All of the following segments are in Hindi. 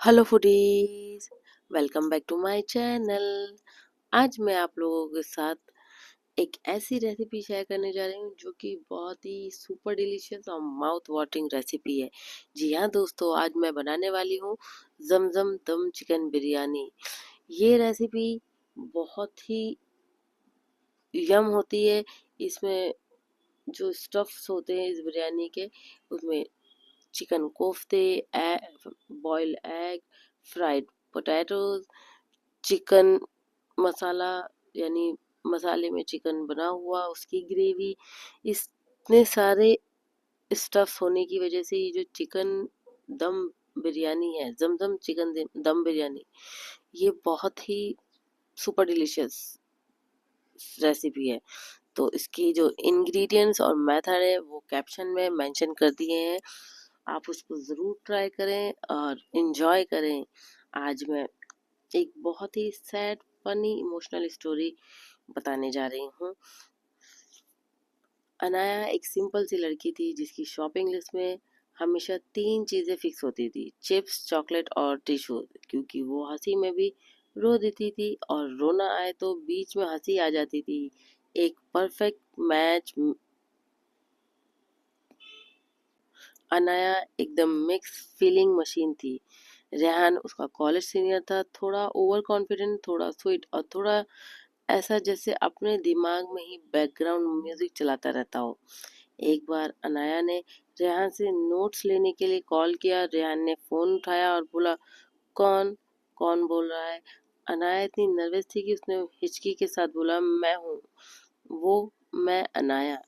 Hello foodies, welcome back to my channel. आज मैं आप लोगों के साथ एक ऐसी रेसिपी शेयर करने जा रही हूँ जो कि बहुत ही सुपर डिलीशियस और माउथ वाटरिंग रेसिपी है। जी हाँ दोस्तों, आज मैं बनाने वाली हूँ जमजम दम चिकन बिरयानी। ये रेसिपी बहुत ही यम होती है। इसमें जो स्टफ्स होते हैं इस बिरयानी के, उसमें चिकन कोफ्ते, boiled egg, fried potatoes, chicken masala यानी मसाले में चिकन बना हुआ, उसकी ग्रेवी, इतने सारे स्टफ्स होने की वजह से ये जो चिकन दम बिरयानी है, जमजम चिकन दम बिरयानी, ये बहुत ही सुपर डिलीशियस रेसिपी है। तो इसकी जो इंग्रेडिएंट्स और मेथड है वो कैप्शन में मेंशन कर दिए हैं, आप उसको ज़रूर ट्राई करें और इन्जॉय करें। आज मैं एक बहुत ही सैड फनी इमोशनल स्टोरी बताने जा रही हूँ। अनाया एक सिंपल सी लड़की थी जिसकी शॉपिंग लिस्ट में हमेशा तीन चीज़ें फिक्स होती थी: चिप्स, चॉकलेट और टिश्यू। क्योंकि वो हंसी में भी रो देती थी और रोना आए तो बीच में हंसी आ जाती थी। एक परफेक्ट मैच। अनाया एकदम मिक्स फीलिंग मशीन थी। रेहान उसका कॉलेज सीनियर था, थोड़ा ओवर कॉन्फिडेंट, थोड़ा स्वीट और थोड़ा ऐसा जैसे अपने दिमाग में ही बैकग्राउंड म्यूजिक चलाता रहता हो। एक बार अनाया ने रेहान से नोट्स लेने के लिए कॉल किया। रेहान ने फोन उठाया और बोला, कौन कौन बोल रहा है? अनाया इतनी नर्वस थी कि उसने हिचकी के साथ बोला, मैं हूँ वो, मैं अनाया,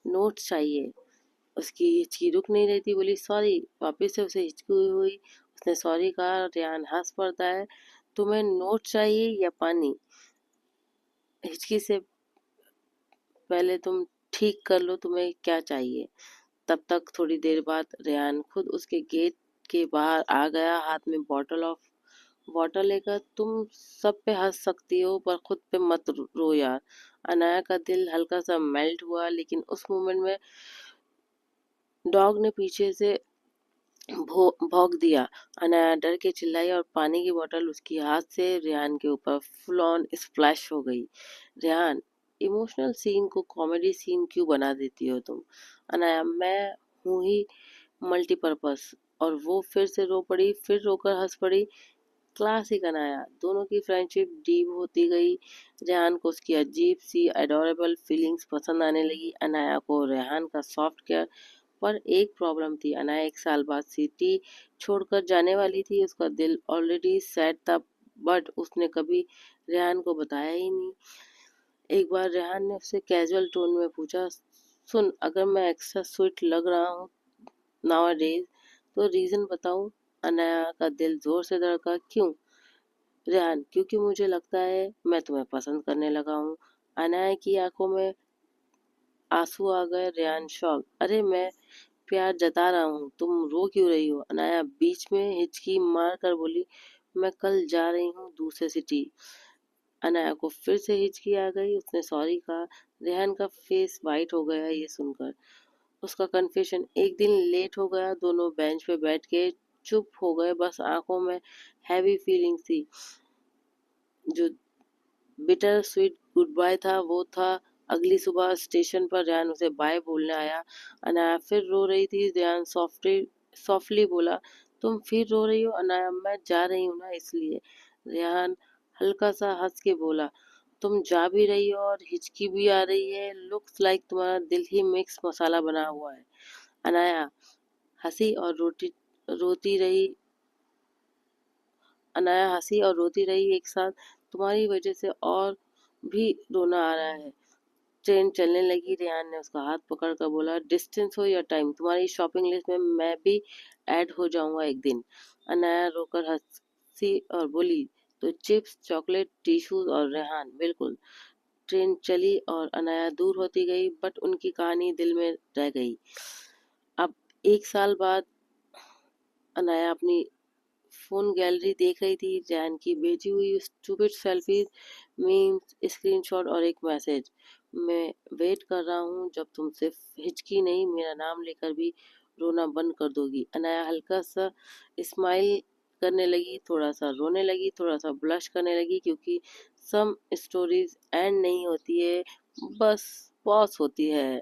नोट्स चाहिए। उसकी हिचकी रुक नहीं रही थी, बोली सॉरी। वापस से उसे हिचकी हुई, उसने सॉरी कहा। रेहान हंस पड़ता है, तुम्हें नोट चाहिए या पानी? हिचकी से पहले तुम ठीक कर लो तुम्हें क्या चाहिए। तब तक थोड़ी देर बाद रेहान खुद उसके गेट के बाहर आ गया, हाथ में बॉटल ऑफ वाटर लेकर। तुम सब पे हंस सकती हो पर खुद पे मत रो यार। अनाया का दिल हल्का सा मेल्ट हुआ, लेकिन उस मोमेंट में डॉग ने पीछे से भौंक दिया। अनाया डर के चिल्लाई और पानी की बोतल उसकी हाथ से रेहान के ऊपर फुल ऑन स्प्लैश हो गई। रेहान, इमोशनल सीन को कॉमेडी सीन क्यों बना देती हो तुम? अनाया, मैं हूँ ही मल्टीपर्पस। और वो फिर से रो पड़ी, फिर रोकर हंस पड़ी। क्लासिक अनाया। दोनों की फ्रेंडशिप डीप होती गई। रेहान को उसकी अजीब सी अडोरेबल फीलिंग्स पसंद आने लगी, अनाया को रेहान का सॉफ्ट केयर। पर एक प्रॉब्लम थी, अनाया एक साल बाद सिटी छोड़कर जाने वाली थी। उसका दिल ऑलरेडी सैड था, बट उसने कभी रेहान को बताया ही नहीं। एक बार रेहान ने उससे कैजुअल टोन में पूछा, सुन, अगर मैं एक्स्ट्रा स्वीट लग रहा हूँ नाउ तो रीजन बताऊं? अनाया का दिल जोर से धड़का। क्यों? रेहान, क्योंकि मुझे लगता है मैं तुम्हें पसंद करने लगा हूँ। अनाया की आंखों में आंसू आ गए। रेहान शॉक, अरे मैं प्यार जता रहा हूँ, तुम रो क्यों रही हो? अनाया बीच में हिचकी मार कर बोली, मैं कल जा रही हूँ दूसरे सिटी। अनाया को फिर से हिचकी आ गई, उसने सॉरी कहा। रेहान का फेस वाइट हो गया ये सुनकर। उसका कन्फेशन, एक दिन लेट हो गया। दोनों बेंच पे बैठ के चुप हो गए, बस आंखों में हैवी फीलिंग थी। जो बिटर स्वीट गुड बाय था वो था। अगली सुबह स्टेशन पर रेहान उसे बाय बोलने आया। अनाया फिर रो रही थी। रेहान सॉफ्टली बोला, तुम फिर रो रही हो? अनाया, मैं जा रही हूँ ना इसलिए। रेहान हल्का सा हंस के बोला, तुम जा भी रही हो और हिचकी भी आ रही है, लुक्स लाइक तुम्हारा दिल ही मिक्स मसाला बना हुआ है। अनाया हंसी और रोती रही। अनाया हंसी और रोती रही एक साथ, तुम्हारी वजह से और भी रोना आ रहा है। ट्रेन चलने लगी। रेहान ने उसका हाथ पकड़कर बोला, डिस्टेंस हो या टाइम, तुम्हारी शॉपिंग लिस्ट में मैं भी ऐड हो जाऊंगा एक दिन। अनाया रोकर हंसी और बोली, तो चिप्स, चॉकलेट, टिश्यूज और रेहान, बिल्कुल। ट्रेन चली और अनाया दूर होती गई, बट उनकी कहानी दिल में रह गई। अब एक साल बाद अनाया अपनी फोन गैलरी देख रही थी। जैन की भेजी हुई स्टूपिड सेल्फीज, मीम्स, स्क्रीनशॉट और एक मैसेज, मैं वेट कर रहा हूँ जब तुम सिर्फ हिचकी नहीं मेरा नाम लेकर भी रोना बंद कर दोगी। अनाया हल्का सा स्माइल करने लगी, थोड़ा सा रोने लगी, थोड़ा सा ब्लश करने लगी, क्योंकि सम स्टोरीज एंड नहीं होती है, बस पॉज होती है।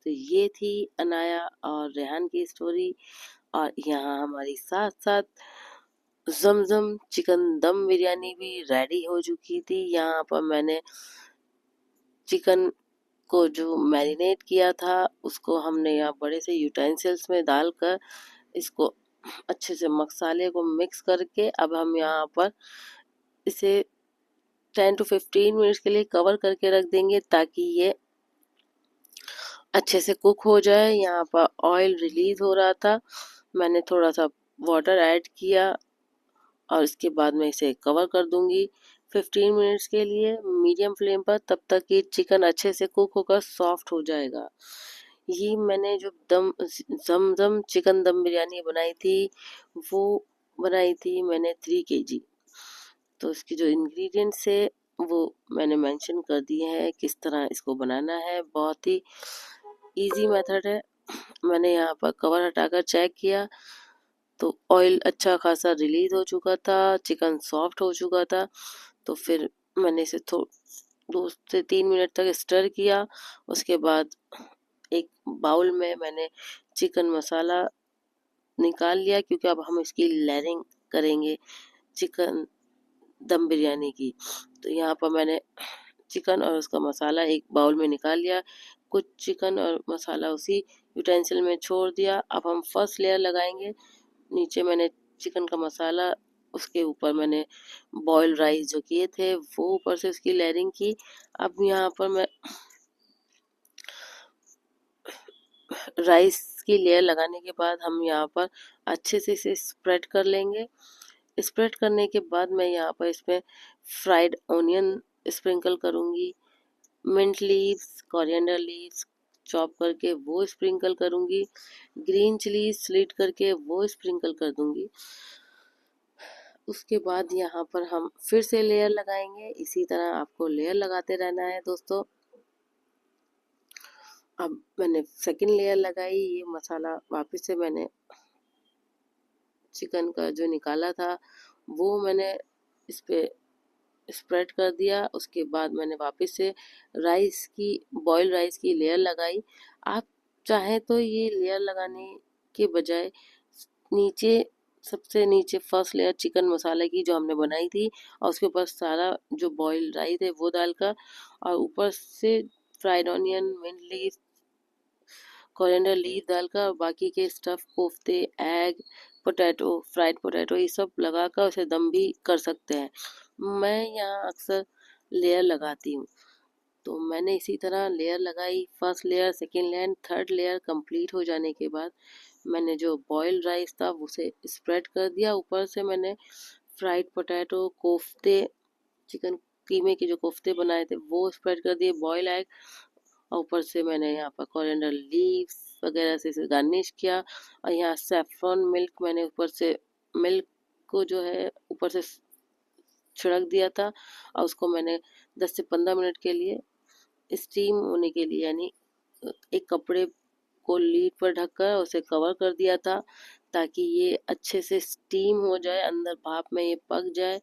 तो ये थी अनाया और रेहान की स्टोरी। और यहाँ हमारी साथ साथ जमजम चिकन दम बिरयानी भी रेडी हो चुकी थी। यहाँ पर मैंने चिकन को जो मैरिनेट किया था उसको हमने यहाँ बड़े से यूटेंसिल्स में डालकर इसको अच्छे से मसाले को मिक्स करके अब हम यहाँ पर इसे 10 to 15 मिनट्स के लिए कवर करके रख देंगे, ताकि ये अच्छे से कुक हो जाए। यहाँ पर ऑयल रिलीज हो रहा था, मैंने थोड़ा सा वाटर ऐड किया और इसके बाद मैं इसे कवर कर दूंगी 15 मिनट्स के लिए मीडियम फ्लेम पर, तब तक कि चिकन अच्छे से कुक होकर सॉफ्ट हो जाएगा। ये मैंने जो दम जमजम चिकन दम बिरयानी बनाई थी वो बनाई थी मैंने 3 kg। तो इसकी जो इंग्रेडिएंट्स है वो मैंने मेंशन कर दिए हैं, किस तरह इसको बनाना है। बहुत ही इजी मेथड है। मैंने यहाँ पर कवर हटाकर चेक किया तो ऑयल अच्छा खासा रिलीज हो चुका था, चिकन सॉफ्ट हो चुका था। तो फिर मैंने इसे 2 से 3 मिनट तक स्टर किया। उसके बाद एक बाउल में मैंने चिकन मसाला निकाल लिया, क्योंकि अब हम इसकी लेयरिंग करेंगे चिकन दम बिरयानी की। तो यहाँ पर मैंने चिकन और उसका मसाला एक बाउल में निकाल लिया, कुछ चिकन और मसाला उसी यूटेंसिल में छोड़ दिया। अब हम फर्स्ट लेयर लगाएंगे। नीचे मैंने चिकन का मसाला, उसके ऊपर मैंने बॉयल राइस जो किए थे वो ऊपर से उसकी लेयरिंग की। अब यहाँ पर मैं राइस की लेयर लगाने के बाद हम यहाँ पर अच्छे से इसे स्प्रेड कर लेंगे। स्प्रेड करने के बाद मैं यहाँ पर इसमें फ्राइड ऑनियन स्प्रिंकल करूँगी, mint leaves, coriander leaves chop करके वो स्प्रिंकल करूँगी, ग्रीन चिली स्लिट करके वो स्प्रिंकल कर दूँगी। उसके बाद यहाँ पर हम फिर से लेयर लगाएंगे। इसी तरह आपको लेयर लगाते रहना है दोस्तों। अब मैंने सेकंड लेयर लगाई, ये मसाला वापस से मैंने चिकन का जो निकाला था वो मैंने इस पे स्प्रेड कर दिया। उसके बाद मैंने वापस से राइस की बॉयल राइस की लेयर लगाई। आप चाहें तो ये लेयर लगाने के बजाय नीचे सबसे नीचे फर्स्ट लेयर चिकन मसाले की जो हमने बनाई थी और उसके ऊपर सारा जो बॉयल राइस है वो डालकर और ऊपर से fried onion, mint leaf, coriander leaf डालकर और बाकी के स्टफ कोफ्ते, एग, पोटैटो, फ्राइड पोटैटो ये सब लगाकर उसे दम भी कर सकते हैं। मैं यहाँ अक्सर लेयर लगाती हूँ। तो मैंने इसी तरह लेयर लगाई, first layer, second layer, third layer complete हो जाने के बाद मैंने जो बॉयल राइस था उसे स्प्रेड कर दिया। ऊपर से मैंने फ्राइड पोटैटो, कोफ्ते, चिकन कीमे के जो कोफ्ते बनाए थे वो स्प्रेड कर दिए, बॉयल एग, और ऊपर से मैंने यहाँ पर कोरिएंडर लीव्स वगैरह से इसे गार्निश किया। और यहाँ सेफ्रॉन मिल्क मैंने ऊपर से मिल्क को जो है ऊपर से छिड़क दिया था और उसको मैंने 10 से 15 मिनट के लिए स्टीम होने के लिए, यानी एक कपड़े को लीड पर ढककर उसे कवर कर दिया था, ताकि ये अच्छे से स्टीम हो जाए, अंदर भाप में ये पक जाए।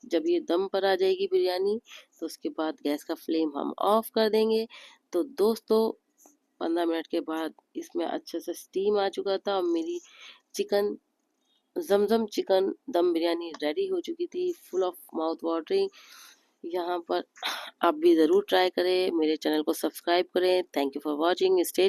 जब ये दम पर आ जाएगी बिरयानी तो उसके बाद गैस का फ्लेम हम ऑफ कर देंगे। तो दोस्तों 15 मिनट के बाद इसमें अच्छे से स्टीम आ चुका था और मेरी चिकन जमजम चिकन दम बिरयानी रेडी हो चुकी थी, फुल ऑफ माउथ वाटरिंग। यहाँ पर आप भी ज़रूर ट्राई करें, मेरे चैनल को सब्सक्राइब करें। Thank you for watching, stay